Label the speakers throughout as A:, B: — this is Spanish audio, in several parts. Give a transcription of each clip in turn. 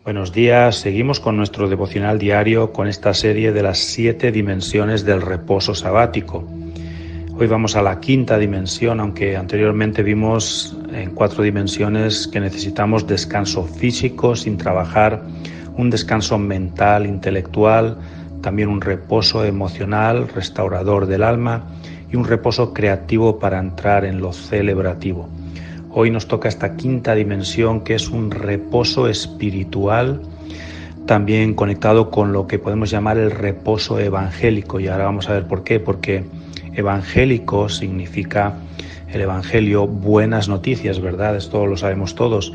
A: Buenos días, seguimos con nuestro devocional diario con esta serie de las 7 dimensiones del reposo sabático. Hoy vamos a la quinta dimensión, aunque anteriormente vimos en 4 dimensiones que necesitamos descanso físico sin trabajar, un descanso mental, intelectual, también un reposo emocional, restaurador del alma y un reposo creativo para entrar en lo celebrativo. Hoy nos toca esta quinta dimensión, que es un reposo espiritual, también conectado con lo que podemos llamar el reposo evangélico. Y ahora vamos a ver por qué. Porque evangélico significa el evangelio, buenas noticias, ¿verdad? Esto lo sabemos todos.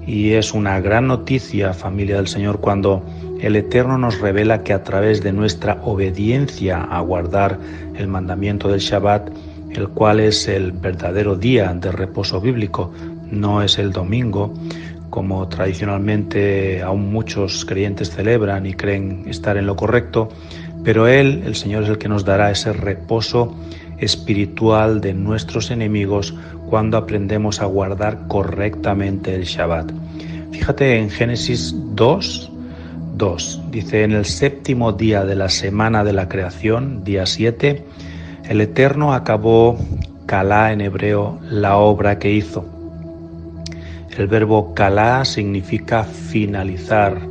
A: Y es una gran noticia, familia del Señor, cuando el Eterno nos revela que a través de nuestra obediencia a guardar el mandamiento del Shabbat, el cual es el verdadero día de reposo bíblico, no es el domingo, como tradicionalmente aún muchos creyentes celebran y creen estar en lo correcto, pero Él, el Señor, es el que nos dará ese reposo espiritual de nuestros enemigos cuando aprendemos a guardar correctamente el Shabbat. Fíjate en Génesis 2:2, dice: en el séptimo día de la semana de la creación, día 7, el Eterno acabó, kalá en hebreo, la obra que hizo. El verbo kalá significa finalizar,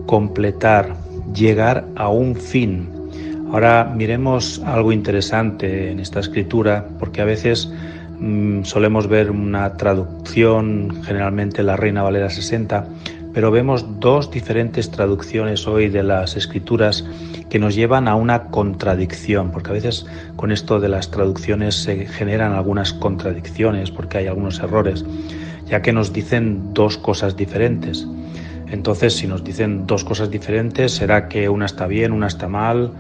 A: completar, llegar a un fin. Ahora miremos algo interesante en esta escritura, porque a veces solemos ver una traducción, generalmente la Reina Valera 60, pero vemos dos diferentes traducciones hoy de las escrituras que nos llevan a una contradicción, porque a veces con esto de las traducciones se generan algunas contradicciones porque hay algunos errores, ya que nos dicen dos cosas diferentes. Entonces, si nos dicen dos cosas diferentes, ¿será que una está bien, una está mal?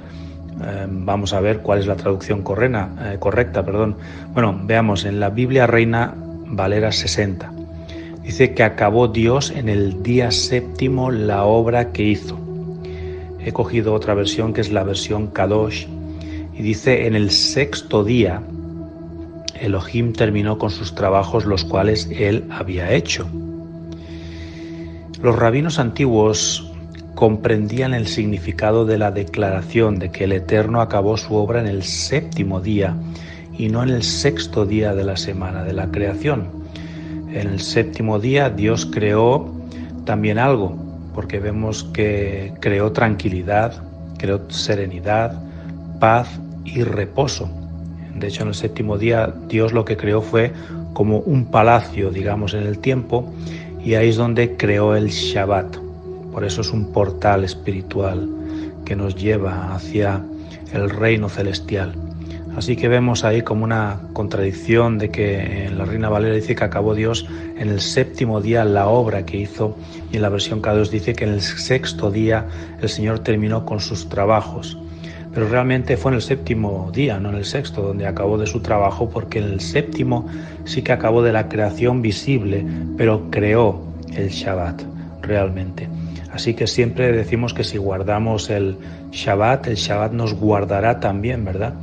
A: Vamos a ver cuál es la traducción correcta. Bueno, veamos, en la Biblia Reina Valera 60. Dice que acabó Dios en el día séptimo la obra que hizo. He cogido otra versión que es la versión Kadosh y dice: en el sexto día Elohim terminó con sus trabajos, los cuales él había hecho. Los rabinos antiguos comprendían el significado de la declaración de que el Eterno acabó su obra en el séptimo día y no en el sexto día de la semana de la creación. En el séptimo día Dios creó también algo, porque vemos que creó tranquilidad, creó serenidad, paz y reposo. De hecho, en el séptimo día Dios lo que creó fue como un palacio, digamos, en el tiempo, y ahí es donde creó el Shabbat. Por eso es un portal espiritual que nos lleva hacia el reino celestial. Así que vemos ahí como una contradicción de que en la Reina Valera dice que acabó Dios en el séptimo día la obra que hizo, y en la versión K2 dice que en el sexto día el Señor terminó con sus trabajos. Pero realmente fue en el séptimo día, no en el sexto, donde acabó de su trabajo, porque en el séptimo sí que acabó de la creación visible, pero creó el Shabbat realmente. Así que siempre decimos que si guardamos el Shabbat nos guardará también, ¿verdad?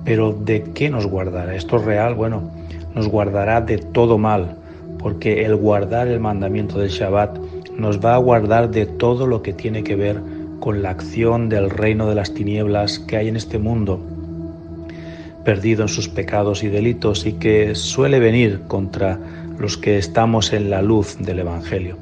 A: Pero ¿de qué nos guardará? ¿Esto es real? Bueno, nos guardará de todo mal, porque el guardar el mandamiento del Shabbat nos va a guardar de todo lo que tiene que ver con la acción del reino de las tinieblas que hay en este mundo, perdido en sus pecados y delitos, y que suele venir contra los que estamos en la luz del Evangelio.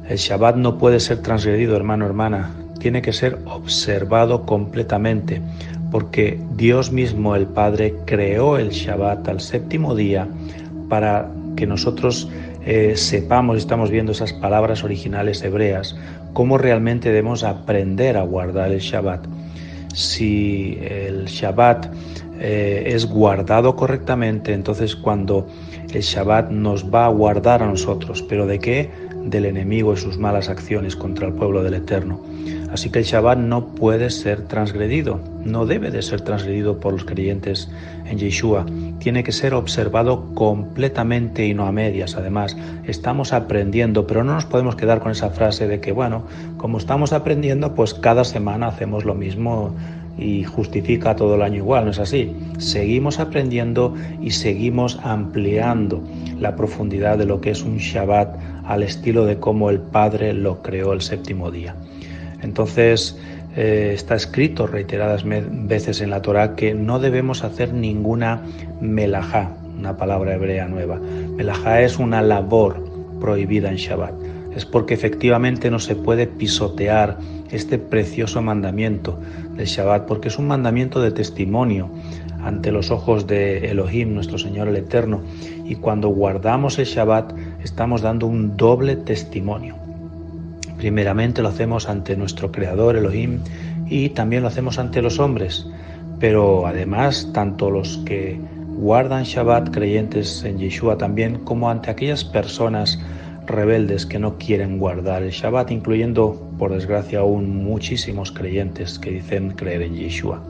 A: El Shabbat no puede ser transgredido, hermano, hermana, tiene que ser observado completamente, porque Dios mismo, el Padre, creó el Shabbat al séptimo día para que nosotros sepamos, estamos viendo esas palabras originales hebreas, cómo realmente debemos aprender a guardar el Shabbat. Si el Shabbat es guardado correctamente, entonces cuando el Shabbat nos va a guardar a nosotros, ¿pero de qué? Del enemigo y sus malas acciones contra el pueblo del Eterno. Así que el Shabbat no puede ser transgredido, no debe de ser transgredido por los creyentes en Yeshua. Tiene que ser observado completamente y no a medias. Además, estamos aprendiendo, pero no nos podemos quedar con esa frase de que, bueno, como estamos aprendiendo, pues cada semana hacemos lo mismo y justifica todo el año igual. No es así. Seguimos aprendiendo y seguimos ampliando la profundidad de lo que es un Shabbat al estilo de cómo el Padre lo creó el séptimo día. Entonces, está escrito reiteradas veces en la Torá que no debemos hacer ninguna melajá, una palabra hebrea nueva. Melajá es una labor prohibida en Shabbat. Es porque efectivamente no se puede pisotear este precioso mandamiento del Shabbat, porque es un mandamiento de testimonio ante los ojos de Elohim, nuestro Señor el Eterno, y cuando guardamos el Shabbat estamos dando un doble testimonio. Primeramente lo hacemos ante nuestro Creador Elohim y también lo hacemos ante los hombres, pero además tanto los que guardan Shabbat, creyentes en Yeshua también, como ante aquellas personas rebeldes que no quieren guardar el Shabbat, incluyendo, por desgracia, aún muchísimos creyentes que dicen creer en Yeshua.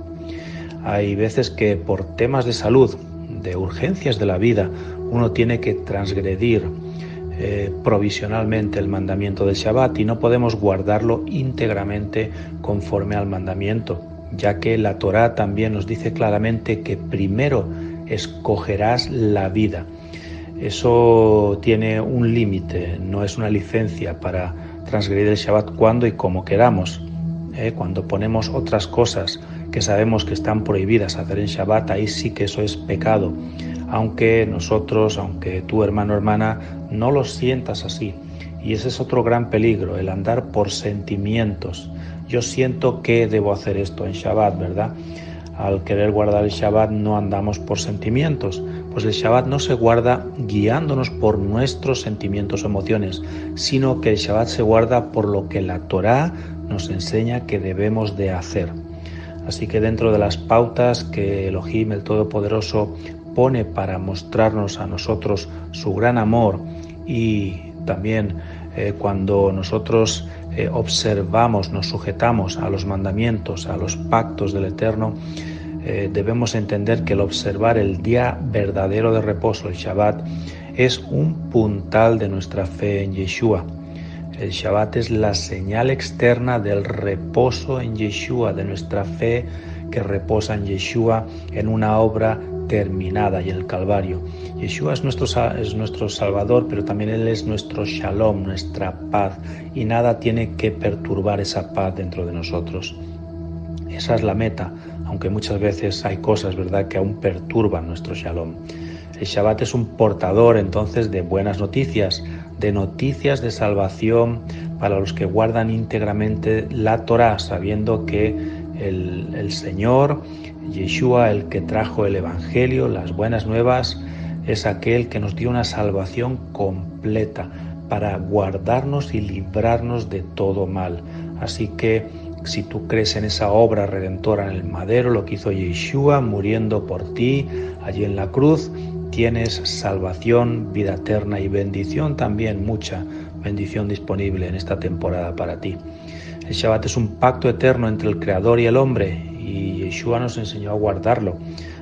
A: Hay veces que por temas de salud, de urgencias de la vida, uno tiene que transgredir provisionalmente el mandamiento del Shabbat y no podemos guardarlo íntegramente conforme al mandamiento, ya que la Torá también nos dice claramente que primero escogerás la vida. Eso tiene un límite, no es una licencia para transgredir el Shabbat cuando y como queramos. Cuando ponemos otras cosas que sabemos que están prohibidas hacer en Shabbat, ahí sí que eso es pecado. Aunque tú, hermano o hermana, no lo sientas así. Y ese es otro gran peligro, el andar por sentimientos. Yo siento que debo hacer esto en Shabbat, ¿verdad? Al querer guardar el Shabbat no andamos por sentimientos. Pues el Shabbat no se guarda guiándonos por nuestros sentimientos o emociones, sino que el Shabbat se guarda por lo que la Torá nos enseña que debemos de hacer. Así que dentro de las pautas que Elohim, el Todopoderoso, pone para mostrarnos a nosotros su gran amor y también cuando nosotros observamos, nos sujetamos a los mandamientos, a los pactos del Eterno, debemos entender que el observar el día verdadero de reposo, el Shabbat, es un puntal de nuestra fe en Yeshua. El Shabbat es la señal externa del reposo en Yeshua, de nuestra fe que reposa en Yeshua en una obra terminada y el Calvario. Yeshua es nuestro Salvador, pero también Él es nuestro Shalom, nuestra paz, y nada tiene que perturbar esa paz dentro de nosotros. Esa es la meta, aunque muchas veces hay cosas, ¿verdad?, que aún perturban nuestro Shalom. El Shabbat es un portador entonces de buenas noticias, de salvación para los que guardan íntegramente la Torá, sabiendo que el Señor, Yeshua, el que trajo el Evangelio, las buenas nuevas, es aquel que nos dio una salvación completa para guardarnos y librarnos de todo mal. Así que si tú crees en esa obra redentora en el madero, lo que hizo Yeshua muriendo por ti allí en la cruz, tienes salvación, vida eterna y bendición también, mucha bendición disponible en esta temporada para ti. El Shabbat es un pacto eterno entre el Creador y el hombre y Yeshua nos enseñó a guardarlo.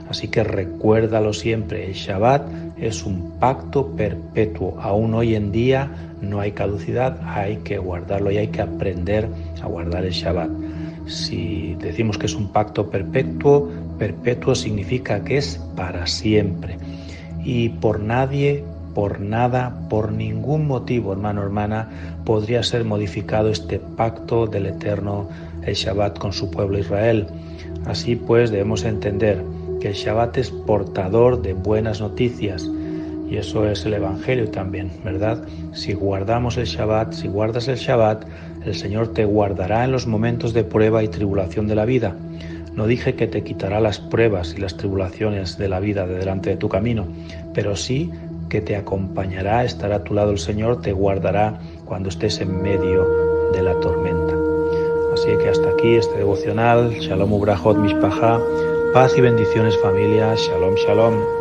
A: Así que recuérdalo siempre, el Shabbat es un pacto perpetuo. Aún hoy en día no hay caducidad, hay que guardarlo y hay que aprender a guardar el Shabbat. Si decimos que es un pacto perpetuo, perpetuo significa que es para siempre. Y por nadie, por nada, por ningún motivo, hermano o hermana, podría ser modificado este pacto del Eterno, el Shabbat, con su pueblo Israel. Así pues, debemos entender que el Shabbat es portador de buenas noticias y eso es el Evangelio también, ¿verdad? Si guardamos el Shabbat, si guardas el Shabbat, el Señor te guardará en los momentos de prueba y tribulación de la vida. No dije que te quitará las pruebas y las tribulaciones de la vida de delante de tu camino, pero sí que te acompañará, estará a tu lado el Señor, te guardará cuando estés en medio de la tormenta. Así que hasta aquí este devocional. Shalom ubrachot mishpacha, paz y bendiciones familia. Shalom, shalom.